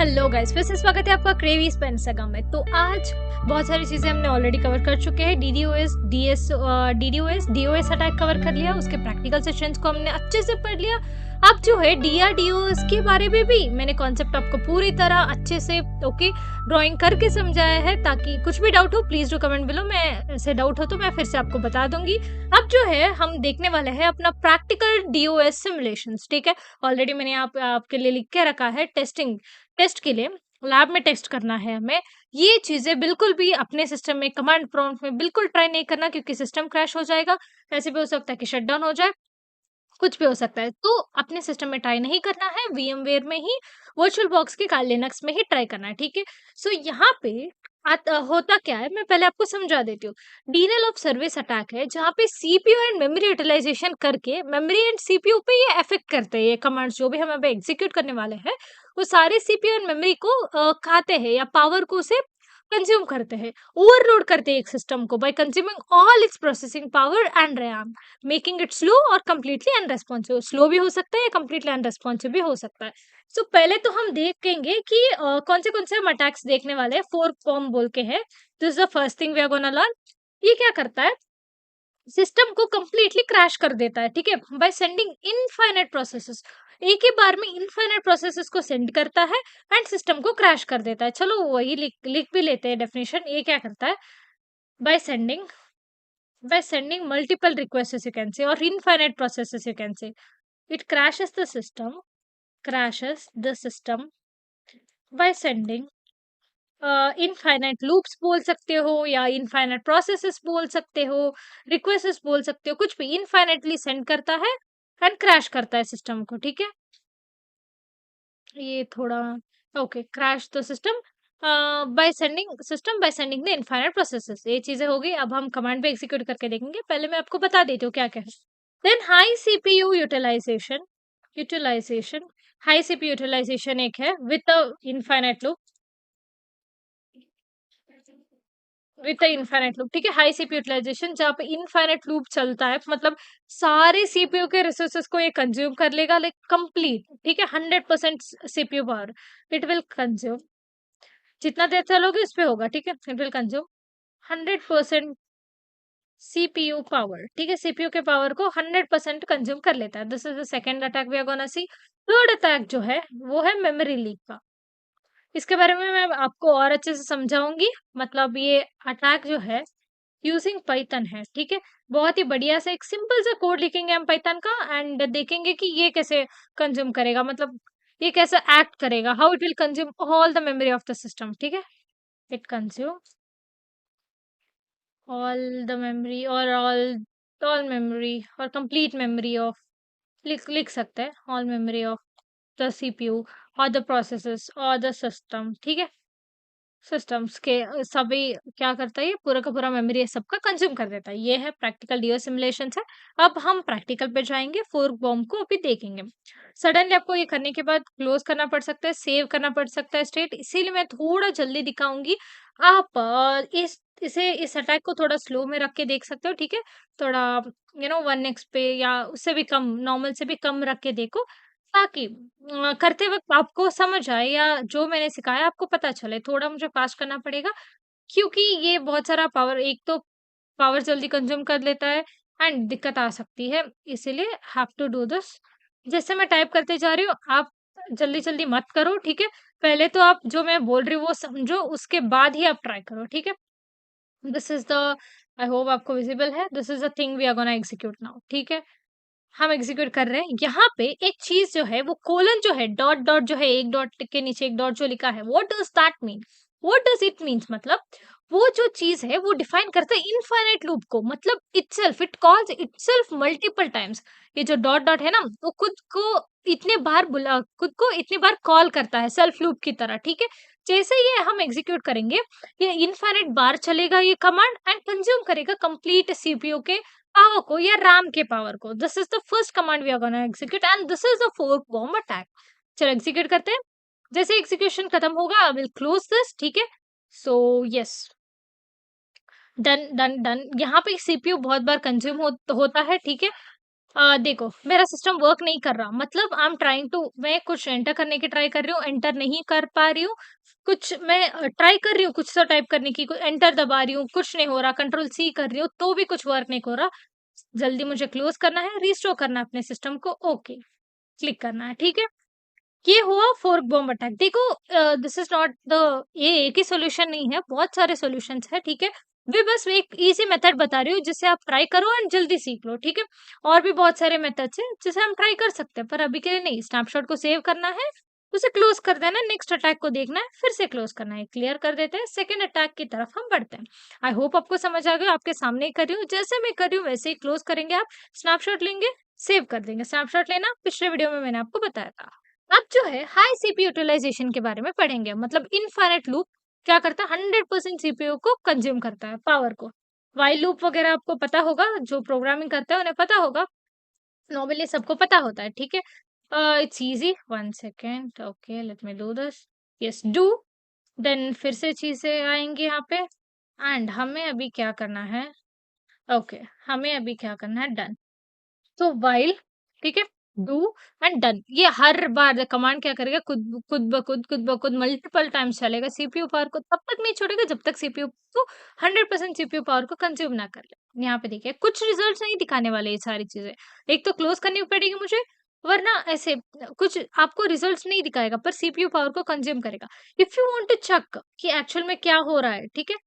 Hello guys, फिर से स्वागत है आपका क्रेवीज पे इंस्टाग्राम में। तो आज बहुत सारी चीजें हमने ऑलरेडी कवर कर चुके हैं। डीडीओएस अटैक कवर कर लिया, उसके प्रैक्टिकल सेशंस को हमने अच्छे से पढ़ लिया। अब जो है डीआरडीओएस के बारे में भी मैंने कॉन्सेप्ट आपको पूरी तरह अच्छे से ड्राइंग करके समझाया है, ताकि कुछ भी डाउट हो प्लीज डू कमेंट बिलो। मैं ऐसे डाउट हो तो मैं फिर से आपको बता दूंगी। अब जो है हम देखने वाले हैं अपना प्रैक्टिकल डीओएस सिमुलेशंस। ठीक है, ऑलरेडी मैंने आपके लिए लिख के रखा है टेस्ट के लिए लैब में टेस्ट करना है हमें। ये चीजें बिल्कुल भी अपने सिस्टम में कमांड प्रॉम्प्ट में बिल्कुल ट्राई नहीं करना, क्योंकि सिस्टम क्रैश हो जाएगा। ऐसे भी हो सकता है कि शट डाउन हो जाए, कुछ भी हो सकता है। तो अपने सिस्टम में ट्राई नहीं करना है, वीएमवेयर में ही, वर्चुअल बॉक्स के लिनक्स में ही ट्राई करना है। ठीक है, सो यहाँ पे होता क्या है, मैं पहले आपको समझा देती हूँ। डीएनएल ऑफ सर्विस अटैक है, जहाँ पे सीपीयू एंड मेमोरी यूटिलाइजेशन करके मेमोरी एंड सीपीयू पे ये अफेक्ट करते हैं। ये कमांड्स जो भी हम अब एग्जीक्यूट करने वाले हैं, वो सारे सीपीयू एंड मेमोरी को खाते हैं या पावर को उसे कंज्यूम करते हैं, ओवरलोड करते हैं एक सिस्टम को bye consuming all it's processing power and RAM, making it slow और कंप्लीटली अनरेस्पॉन्सिव। स्लो भी हो सकता है या कंप्लीटली अनरेस्पॉन्सिव भी हो सकता है। सो पहले तो हम देखेंगे कि कौन से हम अटैक्स देखने वाले हैं। फोर्क बॉम्ब बोल के है, this is the first thing we are gonna learn. ये क्या करता है, सिस्टम को कंप्लीटली क्रैश कर देता है। ठीक है, बाय सेंडिंग इनफाइनाइट प्रोसेसेस, एक ही बार में इनफाइनाइट प्रोसेसेस को सेंड करता है एंड सिस्टम को क्रैश कर देता है। चलो वही लिख भी लेते हैं डेफिनेशन। ये क्या करता है, by sending multiple requests, you can say, or infinite processes, you can say, it crashes the system by sending infinite loops बोल सकते हो, या इनफाइनाइट प्रोसेसेस बोल सकते हो, रिक्वेस्ट बोल सकते हो, कुछ भी इनफाइनाइटली सेंड करता है एंड क्रैश करता है सिस्टम को। ठीक है, ये थोड़ा okay, crash the system by sending the infinite processes. ये चीजें हो गई। अब हम कमांड पे एग्जीक्यूट करके देखेंगे। पहले मैं आपको बता देती हूँ क्या क्या है। Then high CPU utilization high CPU utilization एक है विद इनफाइनाइट लूप, ठीक है। हाई सीपीयू यूटिलाइजेशन जहाँ पे इनफाइनाइट लूप चलता है, मतलब सारे सीपीयू के रिसोर्सेस को ये कंज्यूम कर लेगा, लाइक कंप्लीट। ठीक है, 100% CPU power it will consume. जितना देर चलोगे उस पे होगा। ठीक है, it will consume 100% CPU power. ठीक है, सीपीयू के पावर को 100% कंज्यूम कर लेता है। This is the second attack we are gonna see. Third attack जो है वो है मेमोरी लीक का। इसके बारे में मैं आपको और अच्छे से समझाऊंगी। मतलब ये अटैक जो है यूजिंग पाइथन है। ठीक है, बहुत ही बढ़िया से एक सिंपल सा कोड लिखेंगे हम पाइथन का, एंड देखेंगे कि ये कैसे कंज्यूम करेगा, मतलब ये कैसे एक्ट करेगा, how it will consume all the memory of the system. ठीक है, it consume all the memory और ऑल मेमोरी और कंप्लीट मेमोरी ऑफ, लिख सकते हैं, all memory of the CPU और द प्रोसेसेस और द सिस्टम। ठीक है, सिस्टम्स के सभी क्या करता है, ये पूरा का पूरा मेमोरी है सबका कंज्यूम कर देता है। ये है प्रैक्टिकल डीओ सिमुलेशन है। अब हम प्रैक्टिकल पे जाएंगे, फोर्क बॉम्ब को अभी देखेंगे। सडनली आपको ये करने के बाद क्लोज करना पड़ सकता है, सेव करना पड़ सकता है स्टेट, इसीलिए मैं थोड़ा जल्दी दिखाऊंगी। आप इस अटैक को थोड़ा स्लो में रख के देख सकते हो। ठीक है, थोड़ा 1x पे या उससे भी कम, नॉर्मल से भी कम रख के देखो, ताकि करते वक़्त आपको समझ आए, या जो मैंने सिखाया आपको पता चले। थोड़ा मुझे फास्ट करना पड़ेगा, क्योंकि ये बहुत सारा पावर, एक तो पावर जल्दी कंज़्यूम कर लेता है एंड दिक्कत आ सकती है, इसीलिए हैव टू डू दिस। जैसे मैं टाइप करते जा रही हूँ, आप जल्दी-जल्दी मत करो। ठीक है, पहले तो आप जो मैं बोल रही हूँ वो समझो, उसके बाद ही आप ट्राई करो। ठीक है, this is the, I hope आपको विज़िबल है, this is the thing we are gonna execute now. ठीक है, हम एग्जीक्यूट कर रहे हैं। यहाँ पे एक चीज जो है, वो कोलन जो है, डॉट डॉट जो है, एक डॉट के नीचे एक डॉट जो लिखा है, what does that mean, what does it means, मतलब वो जो चीज है वो डिफाइन करता है इनफाइनाइट लूप को, मतलब itself, it calls itself multiple times. ये जो डॉट डॉट है ना, वो खुद को इतने बार कॉल करता है सेल्फ लूप की तरह। ठीक है, जैसे ये हम एग्जीक्यूट करेंगे, ये इनफाइनाइट बार चलेगा ये कमांड एंड कंज्यूम करेगा कंप्लीट सीपीयू के पावर को या रैम के पावर को। This is the first command we are gonna execute and this is the fork bomb attack. चलो एग्जीक्यूट करते हैं। जैसे एग्जीक्यूशन खत्म होगा, आई विल क्लोज दिस। ठीक है, so yes, done done done. यहाँ पे सीपीयू बहुत बार कंज्यूम होता है। ठीक है, देखो मेरा सिस्टम वर्क नहीं कर रहा, मतलब आई एम ट्राइंग टू, मैं कुछ एंटर करने की ट्राई कर रही हूँ, एंटर नहीं कर पा रही हूँ। कुछ मैं ट्राई कर रही हूँ कुछ तो टाइप करने की, एंटर दबा रही हूँ, कुछ नहीं हो रहा, कंट्रोल सी कर रही हूँ, तो भी कुछ वर्क नहीं हो रहा। जल्दी मुझे क्लोज करना है, रिस्टोर करना है अपने सिस्टम को, ओके, क्लिक करना है, ठीक है। ये हुआ फोर्क बॉम्ब अटैक। देखो दिस इज नॉट द, ये एक ही सॉल्यूशन नहीं है, बहुत सारे सॉल्यूशंस है, ठीक है। वे बस एक इजी मेथड बता रही हूँ जिससे आप ट्राई करो एंड जल्दी सीख लो, ठीक है। और भी बहुत सारे मेथड्स हैं जिसे हम ट्राई कर सकते हैं, पर अभी के लिए नहीं। स्नैपशॉट को सेव करना है, उसे क्लोज कर देना है, नेक्स्ट अटैक को देखना है, फिर से क्लोज करना है, क्लियर कर देते हैं, सेकंड अटैक की तरफ हम बढ़ते हैं। आई होप आपको समझ आ गया, आपके सामने ही कर रही हूँ, जैसे मैं कर रही हूँ वैसे ही क्लोज करेंगे आप, स्नैपशॉट लेंगे, सेव कर देंगे। स्नैपशॉट लेना पिछले वीडियो में मैंने आपको बताया था। अब जो है हाई सीपीयू यूटिलाइजेशन के बारे में पढ़ेंगे, मतलब इनफाइनाइट लूप क्या करता है, 100% सीपीयू को कंज्यूम करता है, पावर को। वाइल लूप वगैरह आपको पता होगा, जो प्रोग्रामिंग करते हैं उन्हें पता होगा, नॉर्मली सबको पता होता है, ठीक है। It's easy, one second, okay let me do this, yes do, then फिर से चीजें आएंगी यहाँ पे, एंड हमें अभी क्या करना है, ओके हमें अभी क्या करना है, डन। तो व्हाइल, ठीक है, डू एंड डन, ये हर बार कमांड क्या करेगा, खुद ब खुद मल्टीपल टाइम्स चलेगा, सीपीयू पावर को तब तक नहीं छोड़ेगा जब तक सीपीयू को 100% सीपीयू पावर को कंज्यूम ना कर ले। यहाँ पे देखिए कुछ रिजल्ट्स नहीं दिखाने वाले ये सारी चीजें, एक तो क्लोज करनी पड़ेगी मुझे, वरना ऐसे कुछ आपको रिजल्ट्स नहीं दिखाएगा, पर सीपीयू पावर को कंज्यूम करेगा। If you want to check कि एक्चुअल में क्या हो रहा है, ठीक है,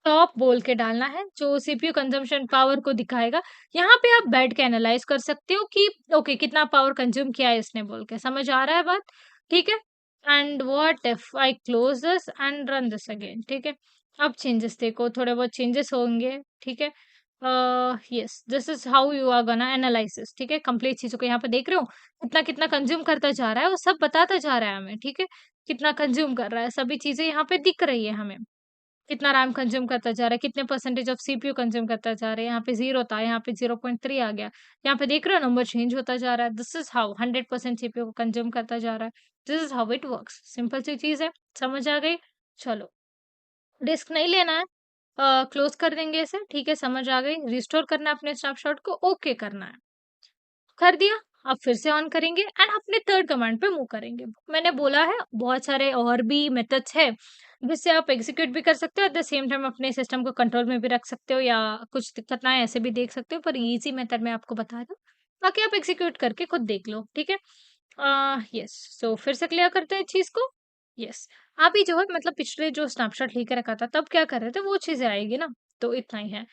टॉप बोल के डालना है जो सीपीयू कंजम्पशन पावर को दिखाएगा। यहाँ पे आप बैठ के एनालाइज कर सकते हो कि ओके कितना पावर कंज्यूम किया है इसने, बोल के समझ आ रहा है बात, ठीक है। And what if I close this and run this again, ठीक है। अब चेंजेस देखो, थोड़े बहुत चेंजेस होंगे, ठीक है। Yes this is how you are gonna analysis, ठीक है। कंप्लीट चीजों को यहाँ पे देख रहे हो, कितना कितना कंज्यूम करता जा रहा है, वो सब बताता जा रहा है हमें, ठीक है। कितना कंज्यूम कर रहा है, सभी चीजें यहाँ पे दिख रही है हमें, कितना रैम कंज्यूम करता जा रहा है, कितने परसेंटेज ऑफ सीपीयू कंज्यूम करता जा रहा है। यहाँ पे 0 था, यहाँ पे 0.3 आ गया। यहाँ पे देख रहे हो नंबर चेंज होता जा रहा है। दिस इज हाउ 100% सीपीयू को कंज्यूम करता जा रहा है। This is how it works. Simple सी चीज है, समझ आ गई? चलो, डिस्क नहीं लेना है, क्लोज कर देंगे इसे, ठीक है, समझ आ गई। रिस्टोर करना है अपने स्नैपशॉट को, ओके करना है, कर दिया। अब फिर से ऑन करेंगे एंड अपने थर्ड कमांड पे मूव करेंगे। मैंने बोला है बहुत सारे और भी मेथड्स है जिससे आप एग्जीक्यूट भी कर सकते हो, एट द सेम टाइम अपने सिस्टम को कंट्रोल में भी रख सकते हो, या कुछ दिक्कत ना है ऐसे भी देख सकते हो, पर इजी मेथड मैं आपको बता दूं, बाकी आप एग्जीक्यूट करके खुद देख लो, ठीक है। यस, सो फिर से क्लियर करते हैं चीज को। यस, अभी जो है मतलब पिछले जो स्नैपशॉट लेकर रखा था तब क्या कर रहे थे वो चीजें आएगी ना, तो इतना ही है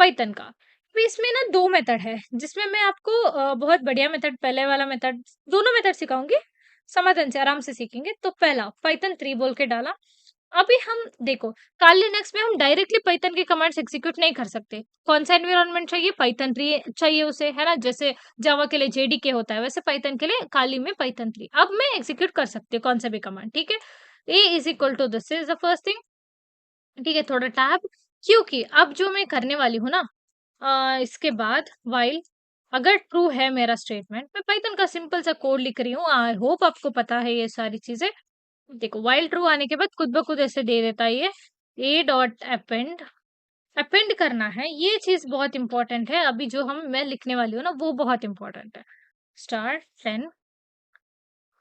पाइथन का। तो इसमें ना 2 मेथड है, जिसमें मैं आपको बहुत बढ़िया मेथड, पहले वाला मेथड, दोनों मेथड सिखाऊंगी, समाधान से आराम से सीखेंगे। तो पहला पाइथन 3 बोल के डाला। अभी हम देखो, काल लिनक्स में हम डायरेक्टली पाइथन के कमांड्स एग्जीक्यूट नहीं कर सकते। कौन सा एनवायरनमेंट चाहिए, पाइथन 3 चाहिए उसे, है ना, जैसे जावा के लिए जेडीके होता है, वैसे पाइथन के लिए काली में पाइथन 3। अब मैं एग्जीक्यूट कर सकती हूँ कौन सा भी कमांड, ठीक है। A is equal to, this is the first thing, ठीक है, थोड़ा टैब, क्योंकि अब जो मैं करने वाली हूँ ना, इसके बाद व्हाइल, अगर ट्रू है मेरा स्टेटमेंट, मैं पाइथन का सिंपल सा कोड लिख रही हूँ, आई होप आपको पता है ये सारी चीजें। देखो व्हाइल ट्रू आने के बाद खुद ब खुद ऐसे दे देता है ये, ए डॉट अपेंड, अपेंड करना है, ये चीज बहुत इंपॉर्टेंट है। अभी जो हम मैं लिखने वाली हूँ ना वो बहुत इंपॉर्टेंट है। स्टार 10,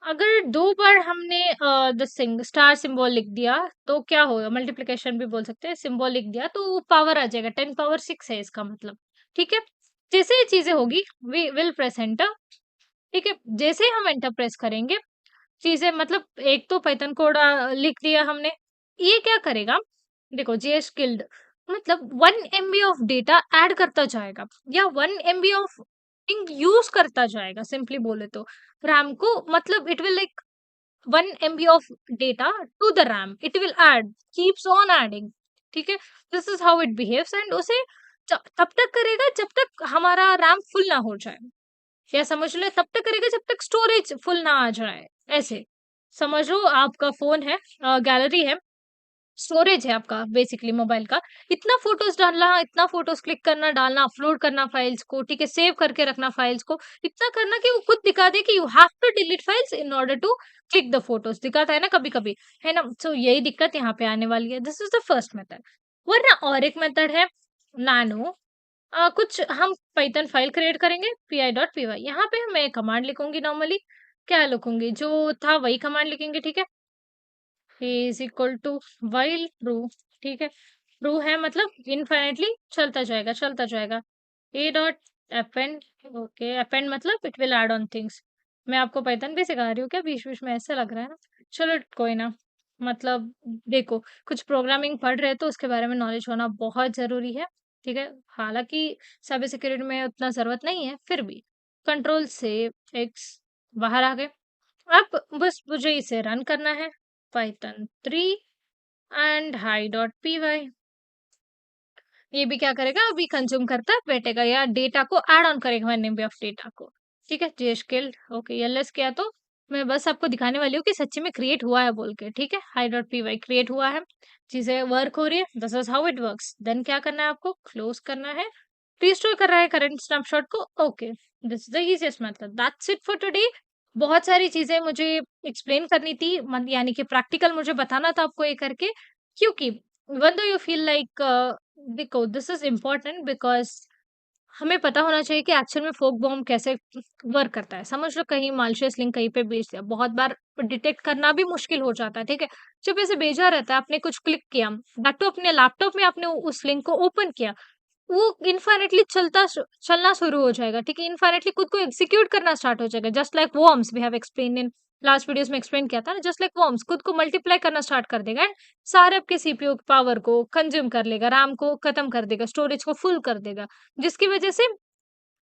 अगर 2 बार हमने स्टार सिंबल लिख दिया तो क्या होगा, मल्टीप्लिकेशन भी बोल सकते हैं, सिंबल लिख दिया तो पावर आ जाएगा, 10 पावर 6 है इसका मतलब, ठीक है। जैसे ये चीजें होगी, वी विल प्रेस एंटर, ठीक है। जैसे ही हम एंटर प्रेस करेंगे, चीजें मतलब एक तो पाइथन कोड लिख दिया हमने, ये क्या करेगा, देखो जेएस किल्ड, मतलब 1 MB ऑफ डेटा ऐड करता जाएगा, या 1 MB ऑफ थिंग यूज करता जाएगा, सिंपली बोले तो रैम को, मतलब it will like 1 MB of data to the RAM. It will add, keeps on adding. ठीक है, this is how it behaves, and उसे तब तक करेगा जब तक हमारा रैम फुल ना हो जाए, या समझ लो तब तक करेगा जब तक स्टोरेज फुल ना आ जाए, ऐसे समझ लो। आपका फोन है, गैलरी है, स्टोरेज है आपका बेसिकली मोबाइल का, इतना फोटोज डालना, इतना फोटोज क्लिक करना, डालना, अपलोड करना फाइल्स को, ठीक है, सेव करके रखना फाइल्स को, इतना करना कि वो खुद दिखा दे कि you have to delete files in order to click the photos, दिखाता है ना कभी कभी, है ना। सो यही दिक्कत यहाँ पे आने वाली है, this is the first method. वरना और एक मेथड है, नैनो, कुछ हम पाइथन फाइल क्रिएट करेंगे py.py। यहाँ पे मैं कमांड लिखूंगी नॉर्मली। क्या लिखूंगी? जो था वही कमांड लिखेंगे, ठीक है। Is equal to while true, ठीक है। ट्रू है मतलब इनफाइनाइटली चलता जाएगा चलता जाएगा। A dot append, okay append मतलब it will add on things. मैं आपको पाइथन भी सिखा रही हूँ क्या बीच बीच में? ऐसा लग रहा है ना। चलो कोई ना। मतलब देखो, कुछ प्रोग्रामिंग पढ़ रहे हैं तो उसके बारे में नॉलेज होना बहुत जरूरी है, ठीक है। हालांकि साइबर सिक्योरिटी में उतना जरूरत नहीं है, फिर भी। कंट्रोल से एक्स बाहर आ गए। अब बस मुझे इसे रन करना है। Python 3 and hi dot P Y. ये भी क्या करेगा, अभी कंज्यूम करता बैठेगा या डेटा को ऐड ऑन करेगा वन एमबी ऑफ डेटा को, ठीक है। जेएसकेल ओके एलएस किया तो मैं बस आपको दिखाने वाली हूँ कि सच्ची में क्रिएट हुआ है बोल के, ठीक है। Hi dot P Y create हुआ है, चीजें वर्क हो रही है। This is how it works. Then क्या करना है आपको? क्लोज करना है। रिस्टोर कर रहा है करंट स्नैपशॉट को, okay. This is the easiest method, that's it for today. बहुत सारी चीजें मुझे एक्सप्लेन करनी थी, यानी कि प्रैक्टिकल मुझे बताना था आपको ये करके, क्योंकि वन दो यू फील लाइक, देखो दिस इज इम्पोर्टेंट बिकॉज हमें पता होना चाहिए कि एक्चुअल में फोक बॉम्ब कैसे वर्क करता है। समझ लो कहीं मालशियस लिंक कहीं पे भेज दिया, बहुत बार डिटेक्ट करना भी मुश्किल हो जाता है, ठीक है। जब ऐसे भेजा रहता है, आपने कुछ क्लिक किया, दैट टू अपने लैपटॉप में आपने उस लिंक को ओपन किया, वो इनफाइनाइटली चलना शुरू हो जाएगा, ठीक है। इनफाइनाइटली खुद को एग्जीक्यूट करना स्टार्ट हो जाएगा, just like worms we have explain in last videos में एक्सप्लेन किया था ना। जस्ट लाइक वॉर्म्स खुद को मल्टीप्लाई करना स्टार्ट कर देगा एंड सारे आपके सीपीयू पावर को कंज्यूम कर लेगा, रैम को खत्म कर देगा, स्टोरेज को फुल कर देगा, जिसकी वजह से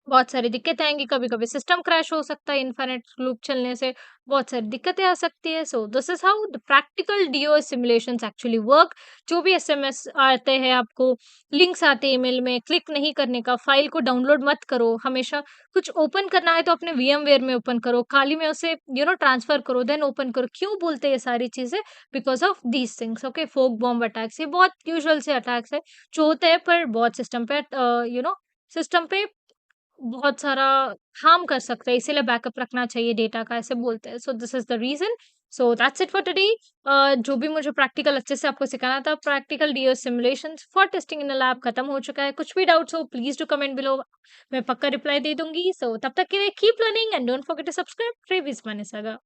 बहुत सारी दिक्कतें आएँगी, कभी-कभी सिस्टम क्रैश हो सकता है इन्फिनिट लूप चलने से, बहुत सारी दिक्कतें आ सकती है। So this is how the practical DOS simulations actually work. जो भी एसएमएस आते हैं आपको, लिंक्स आते हैं ईमेल में, क्लिक नहीं करने का, फाइल को डाउनलोड मत करो, हमेशा कुछ ओपन करना है तो अपने वीएमवेयर में ओपन करो, खाली में उसे ट्रांसफर करो देन ओपन करो। क्यों बोलते हैं ये सारी चीज़ें? Because of these things, okay. Fork bomb attacks ये बहुत यूजुअल से अटैक्स है, जो होते हैं पर बहुत सिस्टम पे बहुत सारा हार्म कर सकता है, इसीलिए बैकअप रखना चाहिए डेटा का, ऐसे बोलते हैं। So this is the reason. So that's it for today. जो भी मुझे प्रैक्टिकल अच्छे से आपको सिखाना था, practical DO simulation for testing in a lab खत्म हो चुका है। कुछ भी डाउट्स हो प्लीज डू कमेंट बिलो, मैं पक्का रिप्लाई दे दूंगी। सो तब तक के लिए keep learning and don't forget to subscribe. Travis मानेसगा।